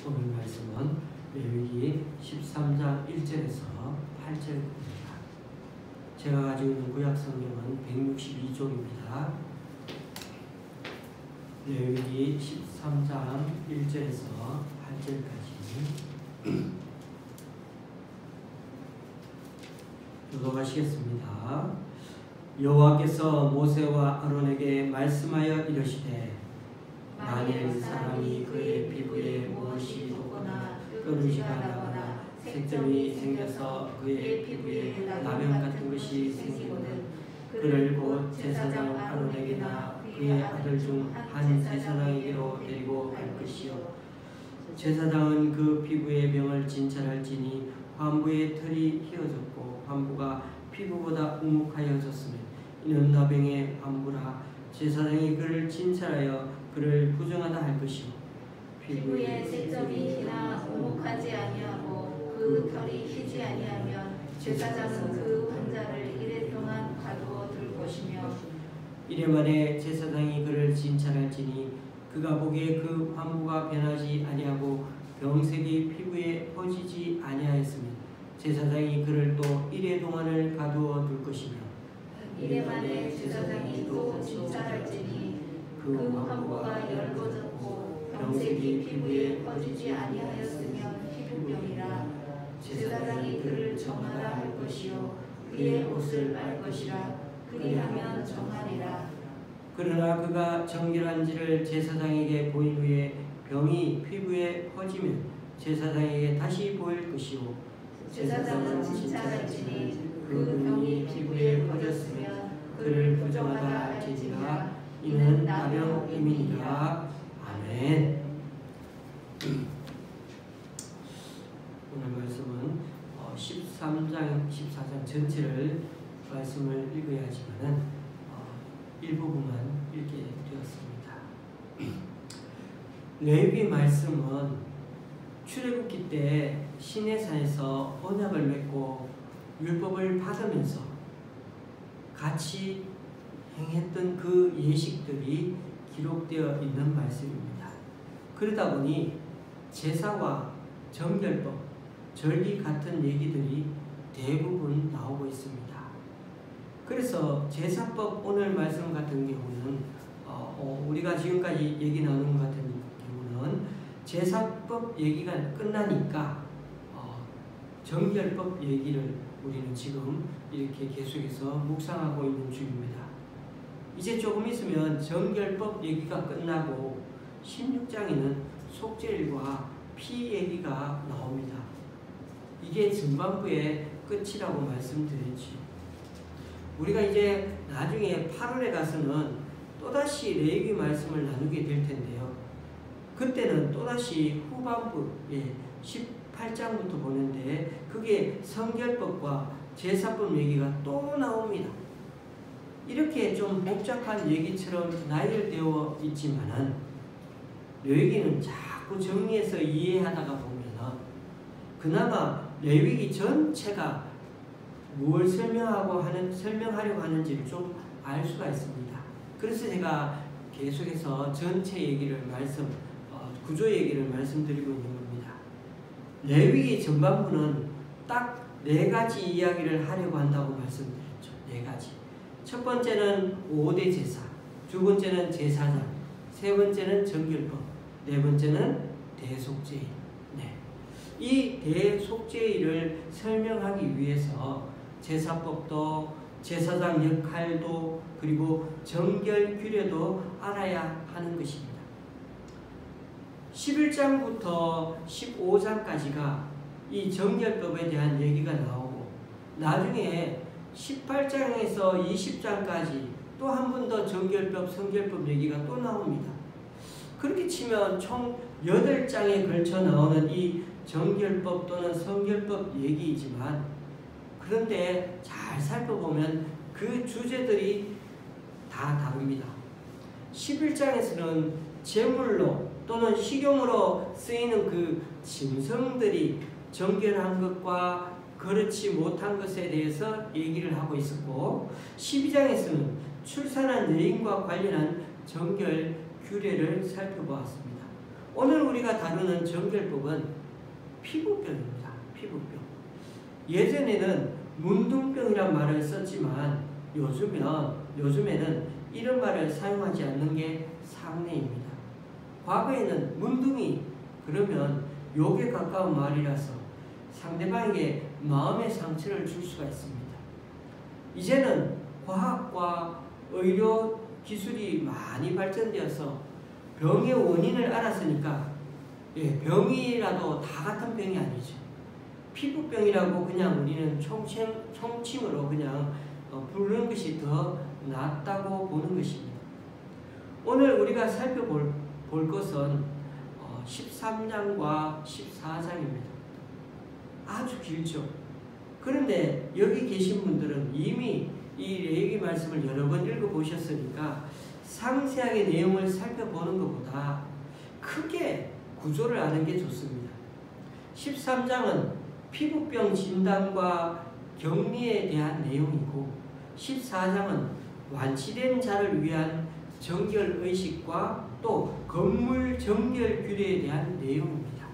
오늘 말씀은 레위기 13장 1절에서 8절입니다. 제가 가지고 있는 구약 성경은 162쪽입니다. 레위기 13장 1절에서 8절까지 교독하시겠습니다. 여호와께서 모세와 아론에게 말씀하여 이르시되 만일 사람이 그의 피부에 무엇이 돋거나 뾰루지가 나거나 색점이 생겨서 그의 피부에 나병 같은 것이 생기거든 그를 곧 제사장 아론에게나 그의 아들 중 한 제사장에게로 데리고 갈 것이요 제사장은 그 피부의 병을 진찰할지니 환부의 털이 휘어졌고 환부가 피부보다 우묵하여졌으며 이는 나병의 환부라 제사장이 그를 진찰하여 그를 부정하다 할 것이요 피부에 색점이 희나 우묵하지 아니하고 그 털이 희지 아니하면 제사장은 그 환자를 이래 동안 가두어 둘 것이며 이래 만에 제사장이 그를 진찰할지니 그가 보기에 그 환부가 변하지 아니하고 병색이 피부에 퍼지지 아니하였으면 제사장이 그를 또 이래 동안을 가두어 둘 것이며 이래 만에 제사장이 또 진찰할지니 그 환부가 열거졌고 병색이 피부에 퍼지지 아니하였으면 피부병이라 제사장이 그를 정하라 할 것이요 그의 옷을 빨 것이라 그리하면 정하리라. 그러나 그가 정결한지를 제사장에게 보인 후에 병이 피부에 퍼지면 제사장에게 다시 보일 것이요 제사장은 진찰할지니 그 병이 피부에 퍼졌으면 그를 부정하다 할지니라. 이는 나병임이니라. 아멘. 오늘 말씀은 13장, 14장 전체를 말씀을 읽어야 하지만은 일부분만 읽게 되었습니다. 레위기 말씀은 출애굽기 때 시내산에서 언약을 맺고 율법을 받으면서 같이 행했던 그 예식들이 기록되어 있는 말씀입니다. 그러다 보니 제사와 정결법, 절기 같은 얘기들이 대부분 나오고 있습니다. 그래서 제사법 오늘 말씀 같은 경우는 우리가 지금까지 얘기 나눈 것 같은 경우는 제사법 얘기가 끝나니까 정결법 얘기를 우리는 지금 이렇게 계속해서 묵상하고 있는 중입니다. 이제 조금 있으면 정결법 얘기가 끝나고 16장에는 속죄일과 피 얘기가 나옵니다. 이게 전반부의 끝이라고 말씀드렸죠. 우리가 이제 나중에 8월에 가서는 또다시 레위기 말씀을 나누게 될 텐데요. 그때는 또다시 후반부에 18장부터 보는데 그게 성결법과 제사법 얘기가 또 나옵니다. 이렇게 좀 복잡한 얘기처럼 나열되어 있지만은 레위기는 자꾸 정리해서 이해하다가 보면은 그나마 레위기 전체가 무엇을 설명하려고 하는지를 좀 알 수가 있습니다. 그래서 제가 계속해서 전체 얘기를 구조 얘기를 말씀드리고 있는 겁니다. 레위기 전반부는 딱 4가지 이야기를 하려고 한다고 말씀드렸죠. 4가지. 첫 번째는 5대 제사, 두 번째는 제사장, 세 번째는 정결법, 네 번째는 대속죄일. 이 대속죄일을 설명하기 위해서 제사법도 제사장 역할도 그리고 정결 규례도 알아야 하는 것입니다. 11장부터 15장까지가 이 정결법에 대한 얘기가 나오고 나중에 18장에서 20장까지 또 한 번 더 정결법, 성결법 얘기가 또 나옵니다. 그렇게 치면 총 8장에 걸쳐 나오는 이 정결법 또는 성결법 얘기이지만 그런데 잘 살펴보면 그 주제들이 다 다릅니다. 11장에서는 제물로 또는 식용으로 쓰이는 그 짐승들이 정결한 것과 그렇지 못한 것에 대해서 얘기를 하고 있었고 12장에서는 출산한 여인과 관련한 정결 규례를 살펴보았습니다. 오늘 우리가 다루는 정결법은 피부병입니다. 피부병. 예전에는 문둥병이란 말을 썼지만 요즘에는 이런 말을 사용하지 않는 게 상례입니다. 과거에는 문둥이 그러면 욕에 가까운 말이라서 상대방에게 마음의 상처를 줄 수가 있습니다. 이제는 과학과 의료 기술이 많이 발전되어서 병의 원인을 알았으니까 병이라도 다 같은 병이 아니죠. 피부병이라고 그냥 우리는 총칭으로 그냥 부르는 것이 더 낫다고 보는 것입니다. 오늘 우리가 살펴볼 것은 13장과 14장입니다. 아주 길죠. 그런데 여기 계신 분들은 이미 이 레위기 말씀을 여러 번 읽어보셨으니까 상세하게 내용을 살펴보는 것보다 크게 구조를 아는 게 좋습니다. 13장은 피부병 진단과 격리에 대한 내용이고 14장은 완치된 자를 위한 정결의식과 또 건물 정결 규례에 대한 내용입니다.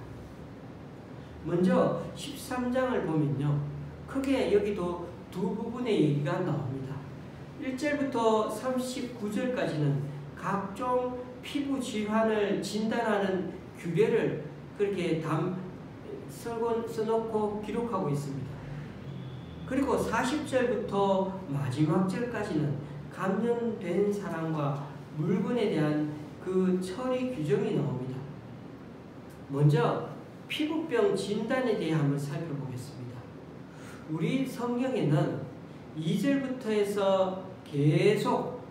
먼저 13장을 보면요. 크게 여기도 두 부분의 얘기가 나옵니다. 1절부터 39절까지는 각종 피부 질환을 진단하는 규례를 그렇게 써놓고 기록하고 있습니다. 그리고 40절부터 마지막 절까지는 감염된 사람과 물건에 대한 그 처리 규정이 나옵니다. 먼저 피부병 진단에 대해 한번 살펴보겠습니다. 우리 성경에는 2절부터 해서 계속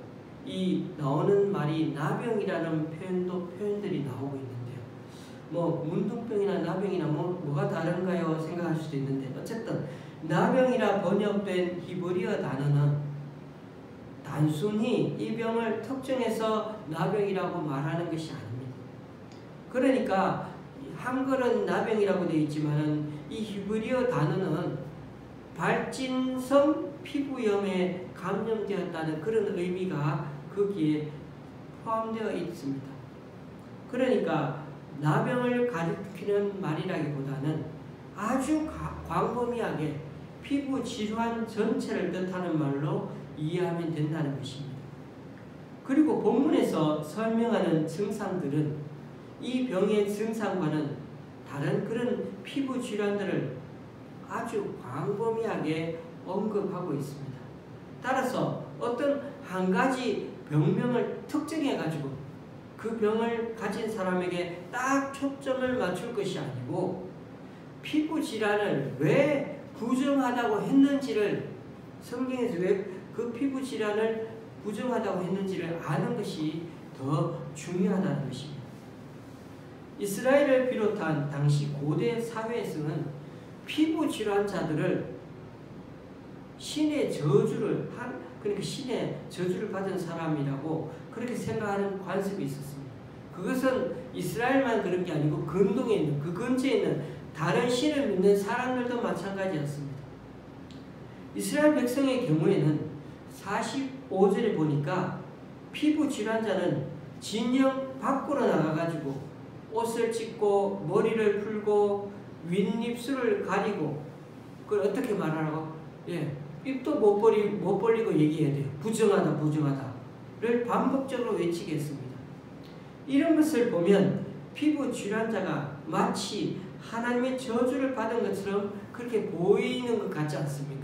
나오는 말이 나병이라는 표현들이 나오고 있는데요. 문둥병이나 나병이나 뭐가 다른가요? 생각할 수도 있는데 어쨌든 나병이라 번역된 히브리어 단어는 단순히 이 병을 특정해서 나병이라고 말하는 것이 아닙니다. 그러니까 한글은 나병이라고 되어 있지만 이 히브리어 단어는 발진성 피부염에 감염되었다는 그런 의미가 거기에 포함되어 있습니다. 그러니까 나병을 가리키는 말이라기보다는 아주 광범위하게 피부 질환 전체를 뜻하는 말로 이해하면 된다는 것입니다. 그리고 본문에서 설명하는 증상들은 이 병의 증상과는 다른 그런 피부 질환들을 아주 광범위하게 언급하고 있습니다. 따라서 어떤 한 가지 병명을 특정해 가지고 그 병을 가진 사람에게 딱 초점을 맞출 것이 아니고 피부 질환을 왜 부정하다고 했는지를 성경에서 왜 그 피부 질환을 부정하다고 했는지를 아는 것이 더 중요하다는 것입니다. 이스라엘을 비롯한 당시 고대 사회에서는 피부 질환자들을 신의 저주를 그러니까 신의 저주를 받은 사람이라고 그렇게 생각하는 관습이 있었습니다. 그것은 이스라엘만 그런 게 아니고 근동에 있는 그 근처에 있는 다른 신을 믿는 사람들도 마찬가지였습니다. 이스라엘 백성의 경우에는 45절에 보니까 피부 질환자는 진영 밖으로 나가가지고 옷을 찢고 머리를 풀고 윗입술을 가리고 그걸 어떻게 말하라고? 입도 못 벌리고 얘기해야 돼요. 부정하다를 반복적으로 외치게 했습니다. 이런 것을 보면 피부 질환자가 마치 하나님의 저주를 받은 것처럼 그렇게 보이는 것 같지 않습니까?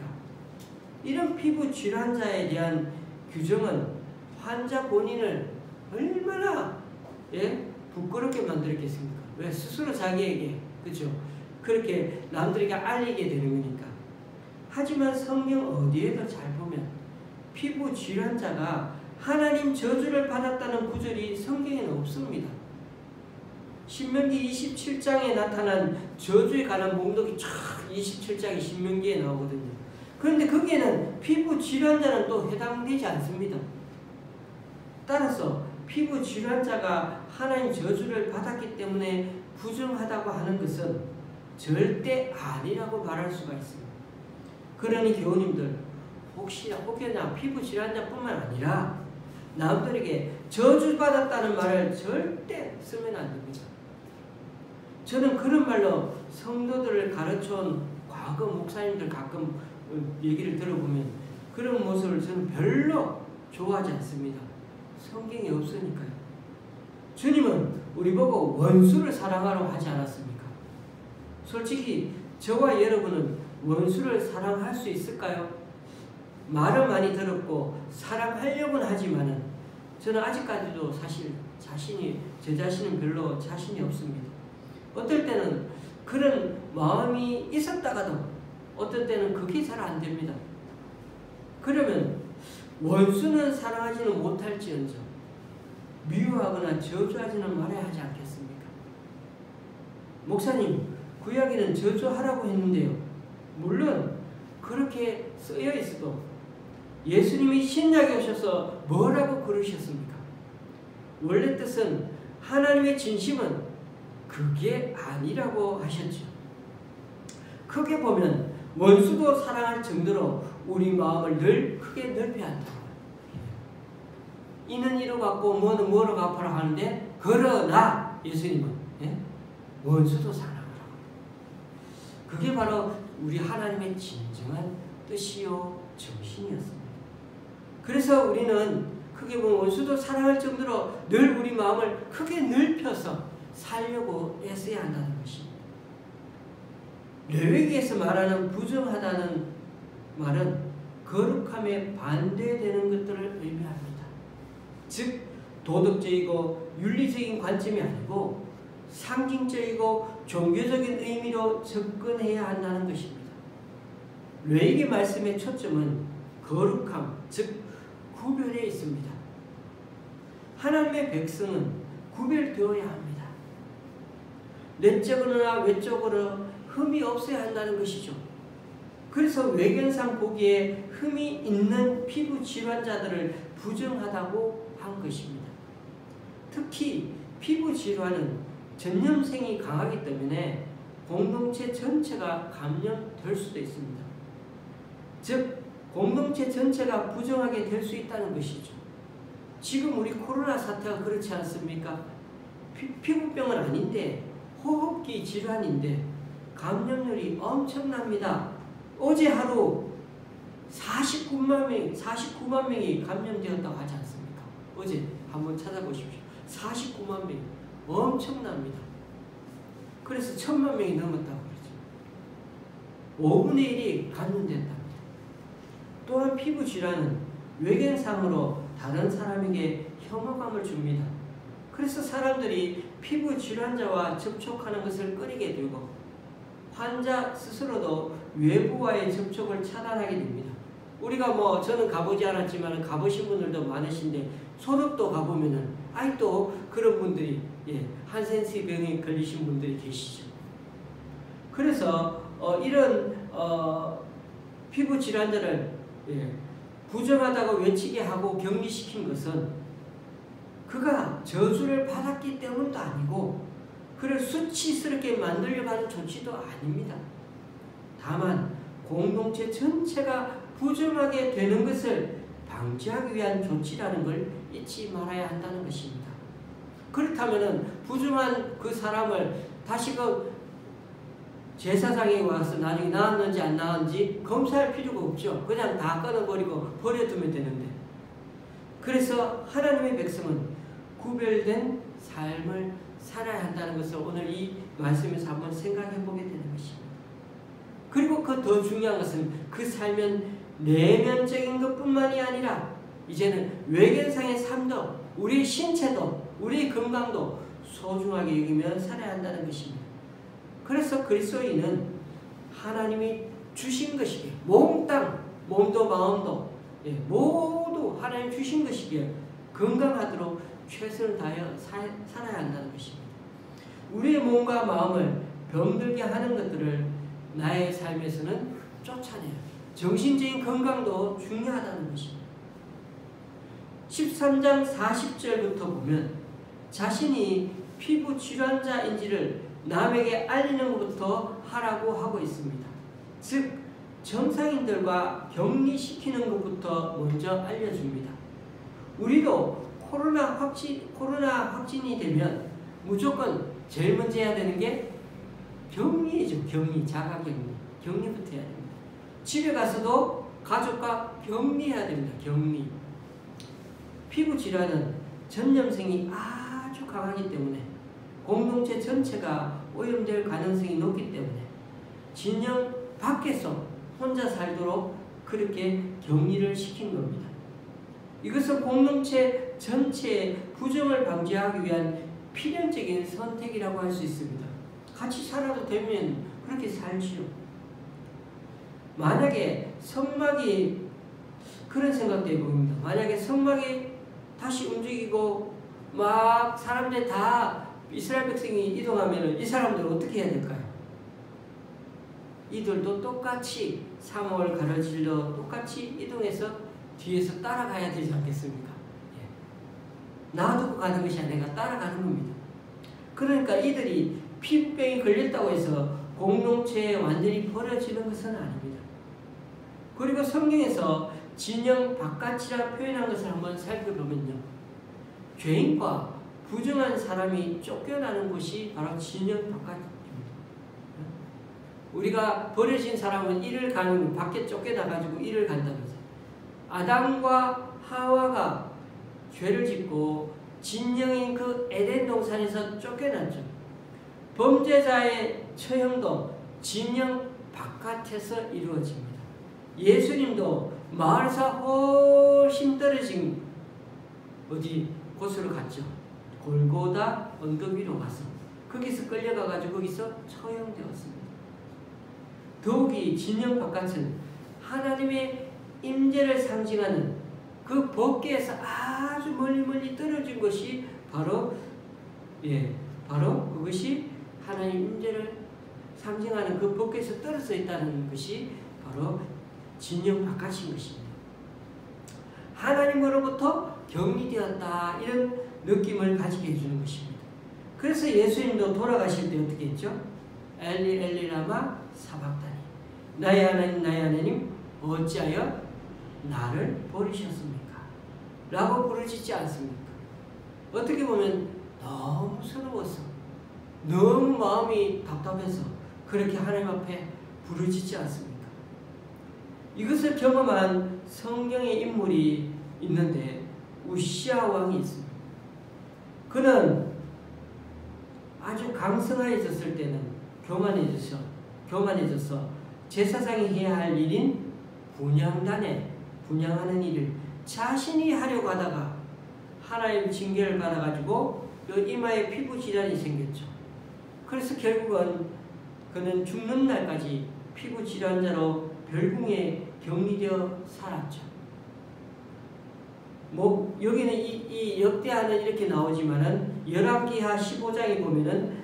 이런 피부 질환자에 대한 규정은 환자 본인을 얼마나 부끄럽게 만들었겠습니까? 왜 스스로 자기에게 그렇죠? 그렇게 남들에게 알리게 되는 거니까. 하지만 성경 어디에도 잘 보면 피부 질환자가 하나님 저주를 받았다는 구절이 성경에는 없습니다. 신명기 27장에 나타난 저주에 관한 목록이 쫙 27장이 신명기에 나오거든요. 그런데 거기에는 피부 질환자는 또 해당되지 않습니다. 따라서 피부 질환자가 하나님 저주를 받았기 때문에 부정하다고 하는 것은 절대 아니라고 말할 수가 있습니다. 그러니 교우님들 혹여나 피부 질환자뿐만 아니라 남들에게 저주받았다는 말을 절대 쓰면 안 됩니다. 저는 그런 말로 성도들을 가르쳐온 과거 목사님들 가끔 얘기를 들어보면 그런 모습을 저는 별로 좋아하지 않습니다. 성경에 없으니까요. 주님은 우리 보고 원수를 사랑하라고 하지 않았습니까? 솔직히 저와 여러분은 원수를 사랑할 수 있을까요? 말은 많이 들었고 사랑하려고는 하지만은 저는 아직까지도 사실 제 자신은 별로 자신이 없습니다. 어떨 때는 그런 마음이 있었다가도 어떨 때는 그게 잘 안 됩니다. 그러면 원수는 사랑하지는 못할지언정 미워하거나 저주하지는 말아야 하지 않겠습니까? 목사님, 구약에는 저주하라고 했는데요. 물론 그렇게 쓰여 있어도 예수님이 신약에 오셔서 뭐라고 그러셨습니까? 원래 뜻은 하나님의 진심은 그게 아니라고 하셨죠. 크게 보면 원수도 사랑할 정도로 우리 마음을 늘 크게 넓혀야 한다. 이는 이로 갚고 뭐는 뭐로 갚아라 하는데 그러나 예수님은 원수도 사랑하라고. 그게 바로 우리 하나님의 진정한 뜻이요 정신이었습니다. 그래서 우리는 크게 보면 원수도 사랑할 정도로 늘 우리 마음을 크게 넓혀서 살려고 애써야 한다는 것입니다. 레위기에서 말하는 부정하다는 말은 거룩함에 반대되는 것들을 의미합니다. 즉 도덕적이고 윤리적인 관점이 아니고 상징적이고 종교적인 의미로 접근해야 한다는 것입니다. 레위기 말씀의 초점은 거룩함, 즉 구별에 있습니다. 하나님의 백성은 구별되어야 합니다. 내적으로나 외적으로 흠이 없어야 한다는 것이죠. 그래서 외견상 보기에 흠이 있는 피부 질환자들을 부정하다고 한 것입니다. 특히 피부 질환은 전염성이 강하기 때문에 공동체 전체가 감염될 수도 있습니다. 즉 공동체 전체가 부정하게 될 수 있다는 것이죠. 지금 우리 코로나 사태가 그렇지 않습니까? 피부병은 아닌데 호흡기 질환인데 감염률이 엄청납니다. 어제 하루 49만 명이 감염되었다고 하지 않습니까? 어제 한번 찾아보십시오. 49만 명. 엄청납니다. 그래서 1000만 명이 넘었다고 그러죠. 5분의 1이 감염된답니다. 또한 피부 질환은 외견상으로 다른 사람에게 혐오감을 줍니다. 그래서 사람들이 피부 질환자와 접촉하는 것을 꺼리게 되고 환자 스스로도 외부와의 접촉을 차단하게 됩니다. 우리가 저는 가보지 않았지만 가보신 분들도 많으신데 소독도 가보면은 또 그런 분들이 한센시 병에 걸리신 분들이 계시죠. 그래서 이런 피부 질환자를 부정하다고 외치게 하고 격리시킨 것은 그가 저주를 받았기 때문도 아니고 그를 수치스럽게 만들려고 하는 조치도 아닙니다. 다만 공동체 전체가 부정하게 되는 것을 방지하기 위한 조치라는 걸 잊지 말아야 한다는 것입니다. 그렇다면 부정한 그 사람을 다시 제사장에 와서 나중에 나았는지 안 나았는지 검사할 필요가 없죠. 그냥 다 끊어버리고 버려두면 되는데. 그래서 하나님의 백성은 구별된 삶을 살아야 한다는 것을 오늘 이 말씀에서 한번 생각해 보게 되는 것입니다. 그리고 그 더 중요한 것은 그 삶은 내면적인 것뿐만이 아니라 이제는 외견상의 삶도 우리의 신체도 우리의 건강도 소중하게 여기며 살아야 한다는 것입니다. 그래서 그리스도인은 하나님이 주신 것이기에 몽땅 몸도 마음도 모두 하나님 주신 것이기에 건강하도록 최선을 다하여 살아야 한다는 것입니다. 우리의 몸과 마음을 병들게 하는 것들을 나의 삶에서는 쫓아내요. 정신적인 건강도 중요하다는 것입니다. 13장 40절부터 보면 자신이 피부 질환자인지를 남에게 알리는 것부터 하라고 하고 있습니다. 즉 정상인들과 격리시키는 것부터 먼저 알려줍니다. 우리도 코로나 확진이 되면 무조건 제일 먼저 해야 되는 게 격리죠. 격리, 자가 격리. 격리부터 해야 됩니다. 집에 가서도 가족과 격리해야 됩니다. 격리. 피부 질환은 전염성이 아주 강하기 때문에 공동체 전체가 오염될 가능성이 높기 때문에 진영 밖에서 혼자 살도록 그렇게 격리를 시킨 겁니다. 이것은 공동체 전체의 부정을 방지하기 위한 필연적인 선택이라고 할 수 있습니다. 같이 살아도 되면 그렇게 살지요. 만약에 성막이 그런 생각도 해봅니다. 만약에 성막이 다시 움직이고 막 사람들 다 이스라엘 백성이 이동하면 이 사람들은 어떻게 해야 될까요? 이들도 똑같이 사목을 가로질러 똑같이 이동해서 뒤에서 따라가야 되지 않겠습니까? 놔두고 가는 것이 아니라 따라가는 겁니다. 그러니까 이들이 피부병이 걸렸다고 해서 공동체에 완전히 버려지는 것은 아닙니다. 그리고 성경에서 진영 바깥이라 표현한 것을 한번 살펴보면요. 죄인과 부정한 사람이 쫓겨나는 곳이 바로 진영 바깥입니다. 우리가 버려진 사람은 일을 가는 밖에 쫓겨나가지고 일을 간다고 하죠. 아담과 하와가 죄를 짓고 진영인 그 에덴 동산에서 쫓겨났죠. 범죄자의 처형도 진영 바깥에서 이루어집니다. 예수님도 마을에서 훨씬 떨어진 어디 곳으로 갔죠. 골고다 언덕 위로 가서 거기서 끌려가가지고 거기서 처형되었습니다. 더욱이 진영 바깥은 하나님의 임재를 상징하는 그 법궤에서 아주 멀리 떨어진 것이 바로 그것이 하나님 임재를 상징하는 그 법궤에서 떨어져 있다는 것이 바로 진영 바깥인 것입니다. 하나님으로부터 격리되었다 이런 느낌을 가지게 해주는 것입니다. 그래서 예수님도 돌아가실 때 어떻게 했죠? 엘리 엘리 라마 사박다니 나의 하나님 어찌하여 나를 버리셨습니까? 라고 부르짖지 않습니까? 어떻게 보면 너무 서러워서 너무 마음이 답답해서 그렇게 하나님 앞에 부르짖지 않습니까? 이것을 경험한 성경의 인물이 있는데 우시아 왕이 있습니다. 그는 아주 강성해졌을 때는 교만해져서 제사장이 해야 할 일인 분향하는 일을 자신이 하려고 하다가 하나님 징계를 받아가지고 이마에 피부 질환이 생겼죠. 그래서 결국은 그는 죽는 날까지 피부 질환자로 별궁에 격리되어 살았죠. 여기는 이 역대하는 이렇게 나오지만은 열왕기하 15장에 보면은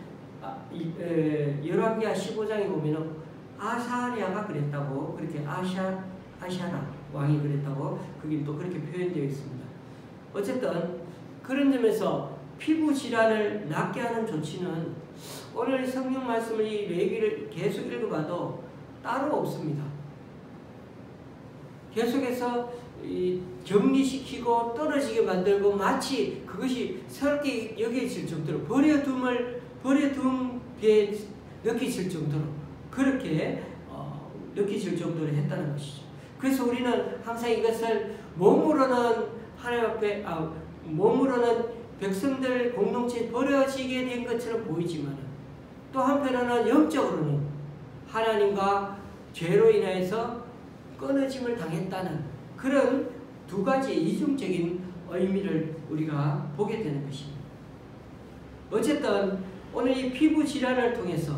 아사랴가 그랬다고 그렇게 아샤라 왕이 그랬다고 거기 또 그렇게 표현되어 있습니다. 어쨌든 그런 점에서 피부 질환을 낫게 하는 조치는 오늘 성경 말씀을 이 레위기를 계속 읽어봐도 따로 없습니다. 계속해서 격리시키고 떨어지게 만들고 마치 그것이 서럽게 여겨질 정도로 버려둠게 느껴질 정도로 그렇게 느껴질 정도로 했다는 것이죠. 그래서 우리는 항상 이것을 몸으로는 하나님 앞에 몸으로는 백성들 공동체에 버려지게 된 것처럼 보이지만 또 한편으로는 영적으로는 하나님과 죄로 인해서 끊어짐을 당했다는 그런 두 가지의 이중적인 의미를 우리가 보게 되는 것입니다. 어쨌든 오늘 이 피부 질환을 통해서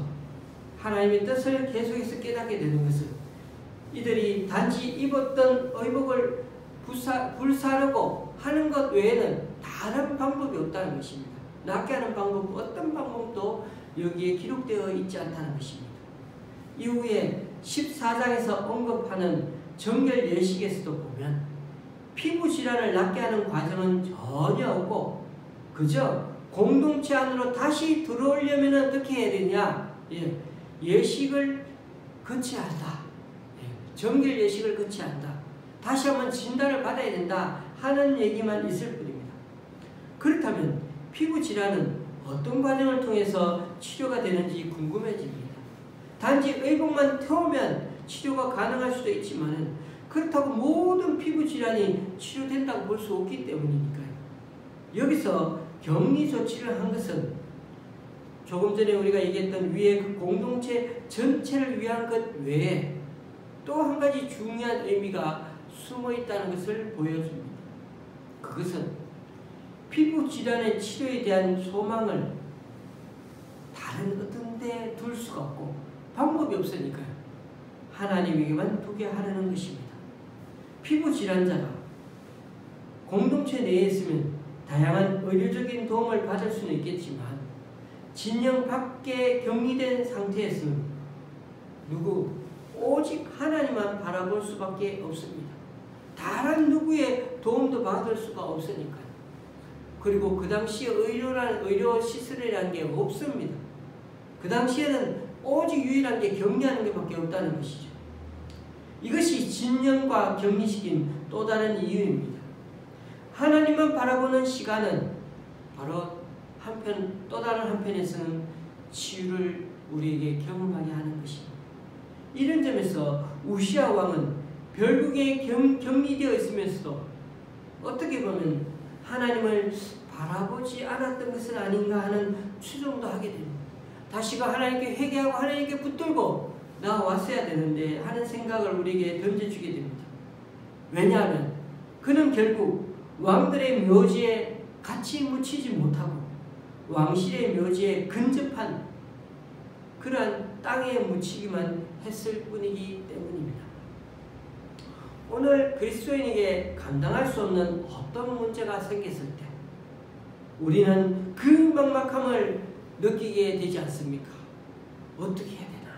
하나님의 뜻을 계속해서 깨닫게 되는 것은 이들이 단지 입었던 의복을 불사르고 하는 것 외에는 다른 방법이 없다는 것입니다. 낫게 하는 방법, 어떤 방법도 여기에 기록되어 있지 않다는 것입니다. 이후에 14장에서 언급하는 정결 예식에서도 보면 피부 질환을 낫게 하는 과정은 전혀 없고 그저 공동체 안으로 다시 들어오려면 어떻게 해야 되냐? 예식을 거쳐야 한다. 정결 예식을 거쳐야 한다. 다시 한번 진단을 받아야 된다 하는 얘기만 있을 뿐입니다. 그렇다면 피부 질환은 어떤 과정을 통해서 치료가 되는지 궁금해집니다. 단지 의복만 태우면 치료가 가능할 수도 있지만 그렇다고 모든 피부 질환이 치료된다고 볼 수 없기 때문이니까요. 여기서 격리 조치를 한 것은 조금 전에 우리가 얘기했던 위에 그 공동체 전체를 위한 것 외에 또 한 가지 중요한 의미가 숨어 있다는 것을 보여줍니다. 그것은 피부 질환의 치료에 대한 소망을 다른 어떤 데 둘 수가 없고 방법이 없으니까요. 하나님에게만 두게 하려는 것입니다. 피부 질환자가 공동체 내에 있으면 다양한 의료적인 도움을 받을 수는 있겠지만 진영 밖에 격리된 상태에서는 오직 하나님만 바라볼 수밖에 없습니다. 다른 누구의 도움도 받을 수가 없으니까요. 그리고 그 당시에 의료 시설이라는 게 없습니다. 그 당시에는 오직 유일한 게 격리하는 것밖에 없다는 것이죠. 이것이 진영과 격리시킨 또 다른 이유입니다. 하나님만 바라보는 시간은 바로 또 다른 한편에서는 치유를 우리에게 경험하게 하는 것입니다. 이런 점에서 우시아 왕은 결국에 격리되어 있으면서도 어떻게 보면 하나님을 바라보지 않았던 것은 아닌가 하는 추정도 하게 됩니다. 다시가 하나님께 회개하고 하나님께 붙들고 나왔어야 되는데 하는 생각을 우리에게 던져주게 됩니다. 왜냐하면 그는 결국 왕들의 묘지에 같이 묻히지 못하고 왕실의 묘지에 근접한 그러한 땅에 묻히기만 했을 뿐이기 때문입니다. 오늘 그리스도인에게 감당할 수 없는 어떤 문제가 생겼을 때 우리는 그 막막함을 느끼게 되지 않습니까? 어떻게 해야 되나?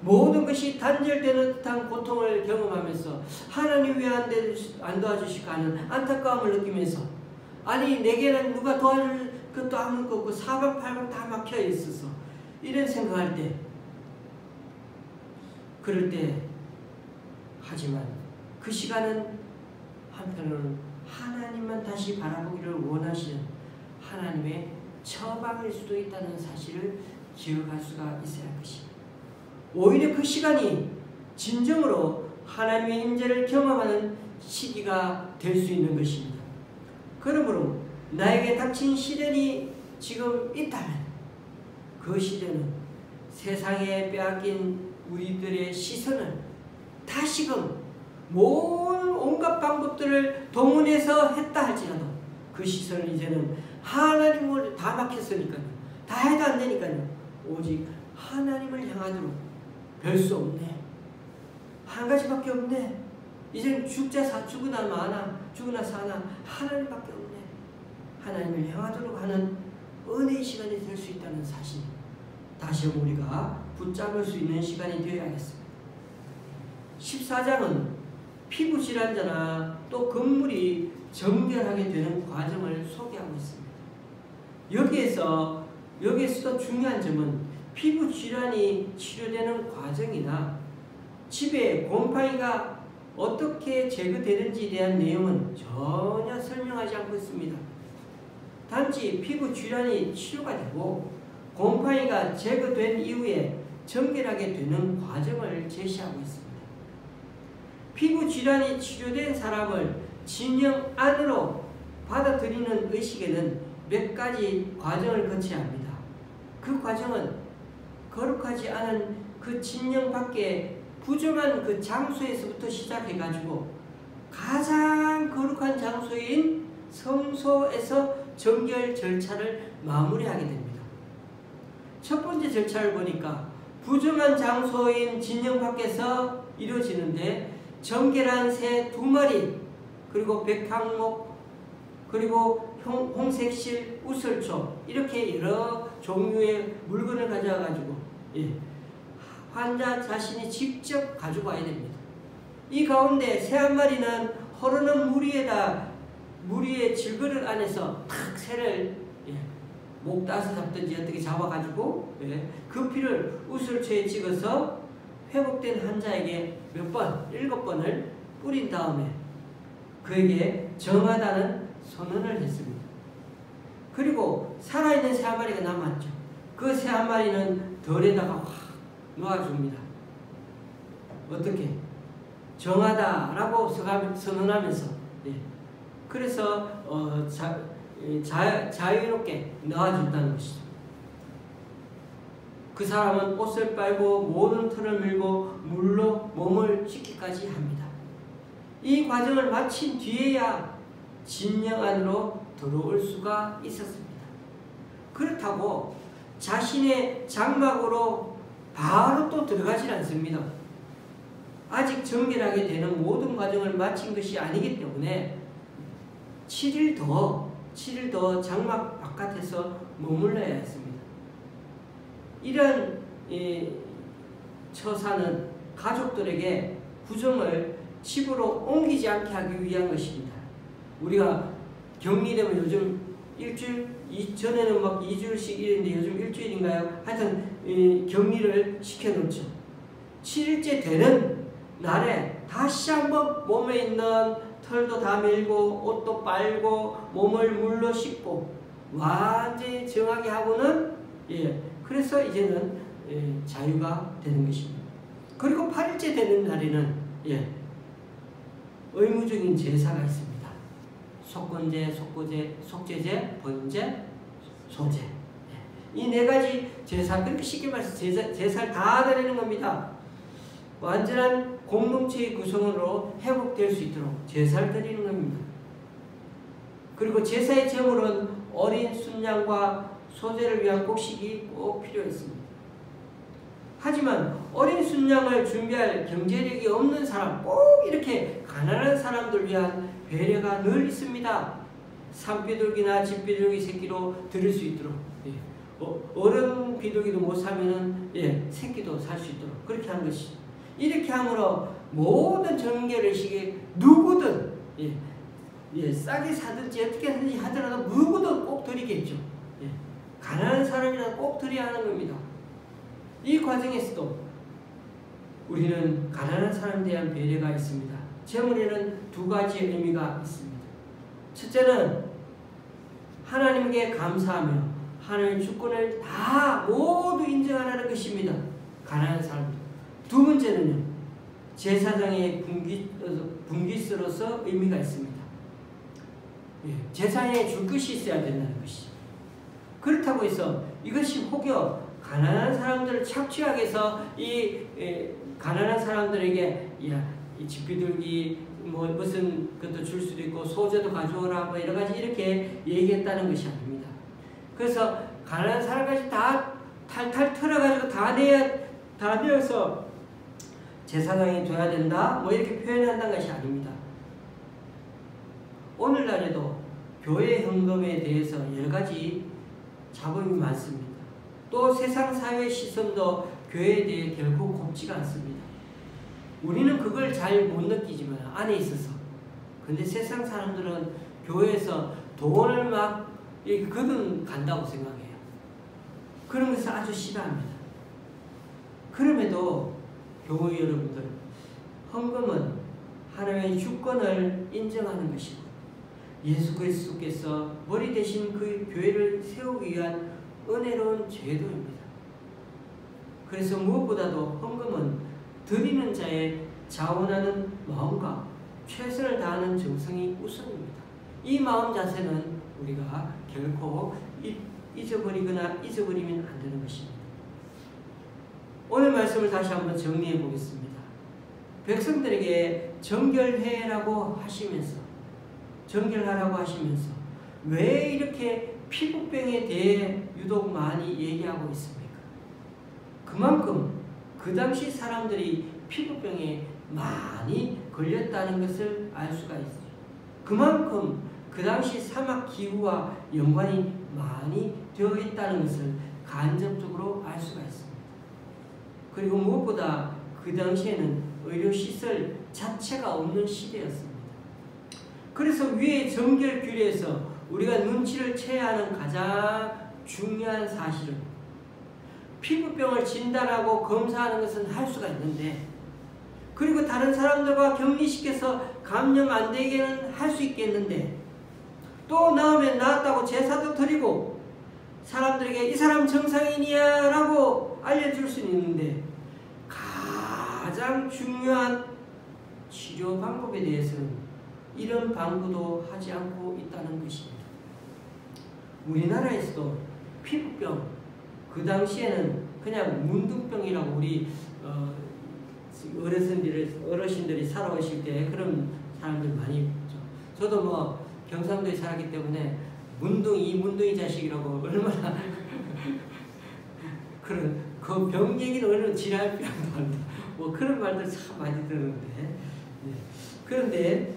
모든 것이 단절되는 듯한 고통을 경험하면서 하나님 왜 안 도와주실까 하는 안타까움을 느끼면서 아니 내게는 누가 도와줄 것도 아무것도 없고 사방팔방 다 막혀 있어서 이런 생각할 때 그럴 때 하지만 그 시간은 한편으로는 하나님만 다시 바라보기를 원하시는 하나님의 처방일 수도 있다는 사실을 기억할 수가 있어야 할 것입니다. 오히려 그 시간이 진정으로 하나님의 임재를 경험하는 시기가 될 수 있는 것입니다. 그러므로 나에게 닥친 시련이 지금 있다면 그 시련은 세상에 빼앗긴 우리들의 시선을 다시금 온갖 방법들을 동원해서 했다 할지라도 그 시선을 이제는 하나님을 다 막혔으니까요. 다 해도 안 되니까요. 오직 하나님을 향하도록 별 수 없네. 한 가지밖에 없네. 이제는 죽으나 마나 죽으나 사나 하나님밖에 없네. 하나님을 향하도록 하는 은혜의 시간이 될 수 있다는 사실 다시 한번 우리가 붙잡을 수 있는 시간이 되어야겠습니다. 14장은 피부 질환자나 또 건물이 정결하게 되는 과정을 소개하고 있습니다. 여기에서도 중요한 점은 피부 질환이 치료되는 과정이나 집에 곰팡이가 어떻게 제거되는지에 대한 내용은 전혀 설명하지 않고 있습니다. 단지 피부 질환이 치료가 되고 곰팡이가 제거된 이후에 정결하게 되는 과정을 제시하고 있습니다. 피부 질환이 치료된 사람을 진영 안으로 받아들이는 의식에는 몇 가지 과정을 거쳐야 합니다. 그 과정은 거룩하지 않은 그 진영 밖에 부정한 그 장소에서부터 시작해가지고 가장 거룩한 장소인 성소에서 정결 절차를 마무리하게 됩니다. 첫 번째 절차를 보니까 부정한 장소인 진영 밖에서 이루어지는데 정결한 새 2마리 그리고 백항목 그리고 홍색실 우설초 이렇게 여러 종류의 물건을 가져와가지고 환자 자신이 직접 가지고 와야 됩니다. 이 가운데 새 한 마리는 흐르는 물 위에 질그릇 안에서 탁 새를 목 따서 잡든지 어떻게 잡아가지고 그 피를 우설초에 찍어서 회복된 환자에게 몇 번, 7번을 뿌린 다음에 그에게 정하다는 선언을 했습니다. 그리고 살아있는 새 한 마리가 남았죠. 그 새 한 마리는 덜에다가 놓아줍니다. 어떻게? 정하다라고 선언하면서, 예. 그래서 자유롭게 놓아준다는 것이죠. 그 사람은 옷을 빨고 모든 털을 밀고 물로 몸을 씻기까지 합니다. 이 과정을 마친 뒤에야 진영 안으로 들어올 수가 있었습니다. 그렇다고 자신의 장막으로 바로 또 들어가지 않습니다. 아직 정결하게 되는 모든 과정을 마친 것이 아니기 때문에 7일 더 장막 바깥에서 머물러야 했습니다. 이런 처사는 가족들에게 구정을 집으로 옮기지 않게 하기 위한 것입니다. 우리가 격리되면 요즘 일주일, 이전에는 막 2주일씩 이랬는데 요즘 일주일인가요? 하여튼 격리를 시켜놓죠. 7일째 되는 날에 다시 한번 몸에 있는 털도 다 밀고 옷도 빨고 몸을 물로 씻고 완전히 정하게 하고는 그래서 이제는 자유가 되는 것입니다. 그리고 8일째 되는 날에는 의무적인 제사가 있습니다. 속건제, 속죄제, 번제, 소제. 이 네 가지 제사, 그렇게 쉽게 말해서 제사를 다 드리는 겁니다. 완전한 공동체의 구성으로 회복될 수 있도록 제사를 드리는 겁니다. 그리고 제사의 제물은 어린 순양과 소제를 위한 곡식이 꼭 필요했습니다. 하지만 어린 순양을 준비할 경제력이 없는 사람, 꼭 이렇게 가난한 사람들 위한 배려가 늘 있습니다. 산비둘기나 집비둘기 새끼로 드릴 수 있도록, 어른 비둘기도 못 사면은 새끼도 살 수 있도록 그렇게 하는 것이죠. 이렇게 함으로 모든 정결의식에 누구든 싸게 사든지 어떻게 하든지 하더라도 누구든 꼭 드리겠죠. 가난한 사람이라도 꼭 드려야 하는 겁니다. 이 과정에서도 우리는 가난한 사람에 대한 배려가 있습니다. 제물에는 두 가지의 의미가 있습니다. 첫째는 하나님께 감사하며 하나님의 주권을 다 모두 인정하라는 것입니다. 가난한 사람들. 두 번째는요, 제사장의 분깃으로서 의미가 있습니다. 제사에 줄 것이 있어야 된다는 것이죠. 그렇다고 해서 이것이 혹여 가난한 사람들을 착취하게 해서 이 가난한 사람들에게 이 집비둘기 무슨 것도 줄 수도 있고 소재도 가져오라 여러 가지 이렇게 얘기했다는 것이 아닙니다. 그래서 가난한 사람까지 다 탈탈 털어가지고 다 내어서 제사장이 줘야 된다 이렇게 표현한다는 것이 아닙니다. 오늘날에도 교회 헌금에 대해서 여러 가지 잡음이 많습니다. 또 세상 사회의 시선도 교회에 대해 결코 곱지가 않습니다. 우리는 그걸 잘 못 느끼지만 안에 있어서. 근데 세상 사람들은 교회에서 돈을 막 간다고 생각해요. 그런 것을 아주 싫어합니다. 그럼에도 교회 여러분들, 헌금은 하나님의 주권을 인정하는 것이고 예수 그리스도께서 머리 대신 그 교회를 세우기 위한 은혜로운 제도입니다. 그래서 무엇보다도 헌금은 드리는 자의 자원하는 마음과 최선을 다하는 정성이 우선입니다. 이 마음 자세는 우리가 결코 잊어버리면 안 되는 것입니다. 오늘 말씀을 다시 한번 정리해 보겠습니다. 백성들에게 정결하라고 하시면서 왜 이렇게 피부병에 대해 유독 많이 얘기하고 있습니까? 그만큼 그 당시 사람들이 피부병에 많이 걸렸다는 것을 알 수가 있어요. 그만큼 그 당시 사막 기후와 연관이 많이 되어 있다는 것을 간접적으로 알 수가 있습니다. 그리고 무엇보다 그 당시에는 의료시설 자체가 없는 시대였습니다. 그래서 위의 정결 규례에서 우리가 눈치를 채야 하는 가장 중요한 사실은 피부병을 진단하고 검사하는 것은 할 수가 있는데, 그리고 다른 사람들과 격리시켜서 감염 안 되게는 할 수 있겠는데, 또 나오면 나았다고 제사도 드리고 사람들에게 이 사람 정상인이야 라고 알려줄 수는 있는데, 가장 중요한 치료 방법에 대해서는 이런 방구도 하지 않고 있다는 것입니다. 우리나라에서도 피부병, 그 당시에는 그냥 문둥병이라고 우리 어르신들이 살아오실 때 그런 사람들 많이 있죠. 저도 뭐 경상도에 살았기 때문에 문둥이 자식이라고 얼마나 그런 그 병 얘기는 얼마나 지랄병도 한다. 뭐 그런 말들 참 많이 들었는데 그런데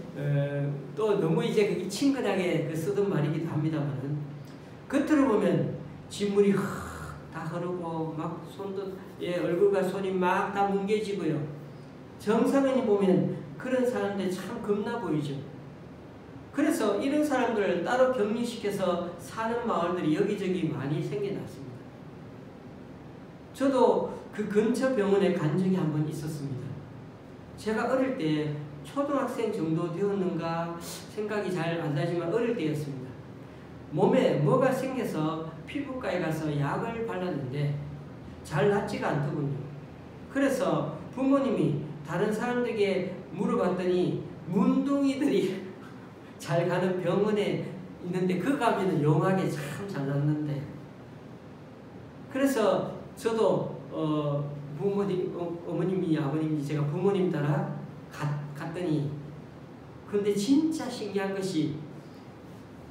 또 너무 이제 그게 친근하게 쓰던 말이기도 합니다만은 겉으로 보면 진물이 다 흐르고 막 손도 얼굴과 손이 막 다 뭉개지고요. 정상인이 보면 그런 사람들 참 겁나 보이죠. 그래서 이런 사람들을 따로 격리시켜서 사는 마을들이 여기저기 많이 생겨났습니다. 저도 그 근처 병원에 간 적이 한 번 있었습니다. 제가 어릴 때 초등학생 정도 되었는가 생각이 잘 안 나지만 어릴 때였습니다. 몸에 뭐가 생겨서 피부과에 가서 약을 발랐는데 잘 낫지가 않더군요. 그래서 부모님이 다른 사람들에게 물어봤더니 문둥이들이 잘 가는 병원에 있는데 그 가면은 용하게 참 잘 낫는데 그래서 저도 부모님, 어머님이 아버님이 제가 부모님 따라 갔더니 근데 진짜 신기한 것이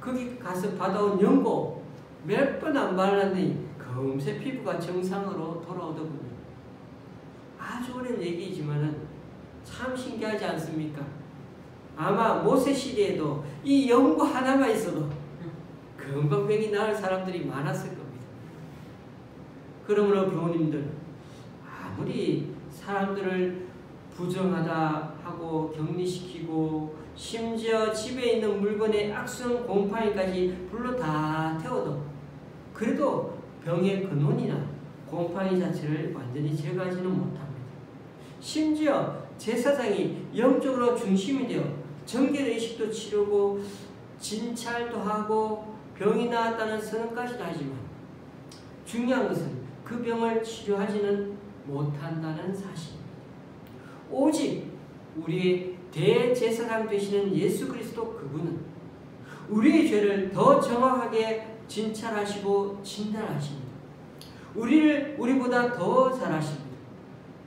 거기 가서 받아온 연고 몇 번 안 발랐더니 금세 피부가 정상으로 돌아오더군요. 아주 오랜 얘기이지만은 참 신기하지 않습니까? 아마 모세 시대에도 이 연고 하나만 있어도 금방 병이 나을 사람들이 많았을 겁니다. 그러므로 부모님들 아무리 사람들을 부정하다 하고 격리시키고 심지어 집에 있는 물건에 악성 곰팡이까지 불로 다 태워도 그래도 병의 근원이나 곰팡이 자체를 완전히 제거하지는 못합니다. 심지어 제사장이 영적으로 중심이 되어 정결의식도 치르고 진찰도 하고 병이 나았다는 선언까지도 하지만 중요한 것은 그 병을 치료하지는 못한다는 사실입니다. 오직 우리의 대제사장 되시는 예수 그리스도 그분은 우리의 죄를 더 정확하게 진찰하시고 진단하십니다. 우리를 우리보다 더 잘하십니다.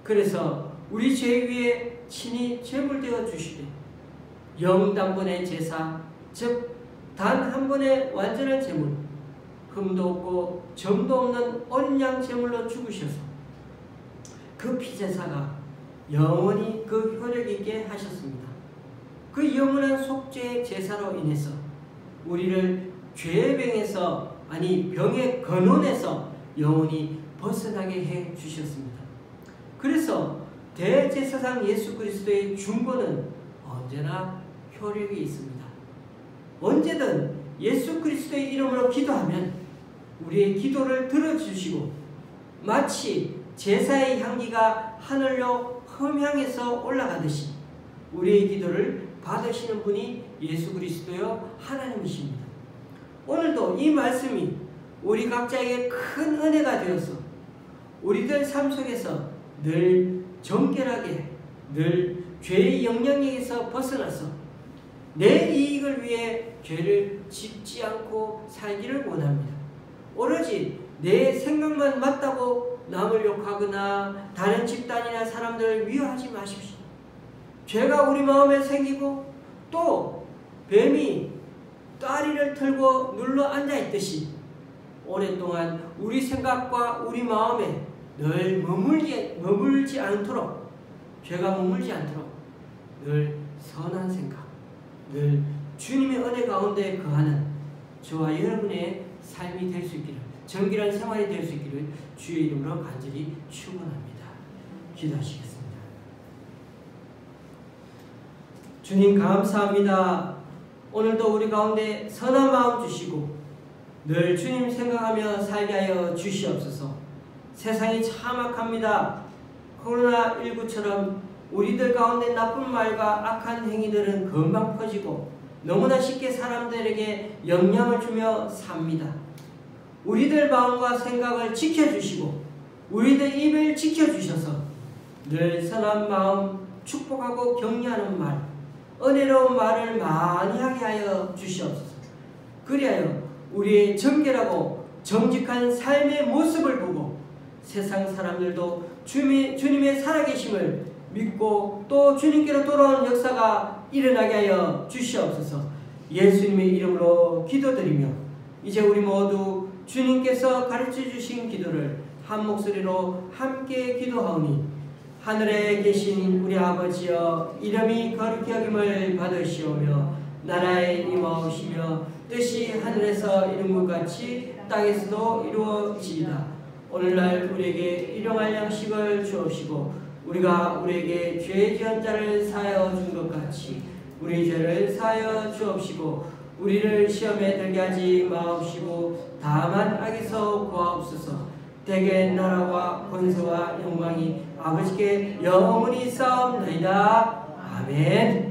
그래서 우리 죄 위에 친히 제물되어 주시되 영단번의 제사, 즉 단 한 번의 완전한 제물, 흠도 없고 점도 없는 어린 양 제물로 죽으셔서 그 피제사가 영원히 그 효력 있게 하셨습니다. 그 영원한 속죄의 제사로 인해서 우리를 죄의 병에서 아니 병의 근원에서 영원히 벗어나게 해 주셨습니다. 그래서 대제사장 예수 그리스도의 중보는 언제나 효력이 있습니다. 언제든 예수 그리스도의 이름으로 기도하면 우리의 기도를 들어주시고 마치 제사의 향기가 하늘로 흠향해서 올라가듯이 우리의 기도를 받으시는 분이 예수 그리스도여 하나님이십니다. 오늘도 이 말씀이 우리 각자에게 큰 은혜가 되어서 우리들 삶 속에서 늘 정결하게 늘 죄의 영향력에서 벗어나서 내 이익을 위해 죄를 짓지 않고 살기를 원합니다. 오로지 내 생각만 맞다고 남을 욕하거나 다른 집단이나 사람들을 미워하지 마십시오. 죄가 우리 마음에 생기고 또 뱀이 다리를 털고 눌러 앉아있듯이 오랫동안 우리 생각과 우리 마음에 늘 머물지 않도록 죄가 머물지 않도록 늘 선한 생각, 늘 주님의 은혜 가운데 거하는 저와 여러분의 삶이 될 수 있기를, 정결한 생활이 될 수 있기를 주의 이름으로 간절히 축원합니다. 기도하시겠습니다. 주님 감사합니다. 오늘도 우리 가운데 선한 마음 주시고 늘 주님 생각하며 살게 하여 주시옵소서. 세상이 참 악합니다. 코로나19처럼 우리들 가운데 나쁜 말과 악한 행위들은 금방 퍼지고 너무나 쉽게 사람들에게 영향을 주며 삽니다. 우리들 마음과 생각을 지켜주시고 우리들 입을 지켜주셔서 늘 선한 마음, 축복하고 격려하는 말, 은혜로운 말을 많이 하게 하여 주시옵소서. 그리하여 우리의 정결하고 정직한 삶의 모습을 보고 세상 사람들도 주님의 살아계심을 믿고 또 주님께로 돌아오는 역사가 일어나게 하여 주시옵소서. 예수님의 이름으로 기도드리며 이제 우리 모두 주님께서 가르쳐 주신 기도를 한 목소리로 함께 기도하오니 하늘에 계신 우리 아버지여 이름이 거룩히 여김을 받으시오며 나라에 임하오시며 뜻이 하늘에서 이룬 것 같이 땅에서도 이루어지이다. 오늘날 우리에게 일용할 양식을 주옵시고 우리가 우리에게 죄 지은 자를 사하여 준 것 같이 우리 죄를 사하여 주옵시고 우리를 시험에 들게 하지 마옵시고 다만 악에서 구하옵소서. 대개 나라와 권세와 영광이 아버지께 영원히 싸움나이다. 아멘.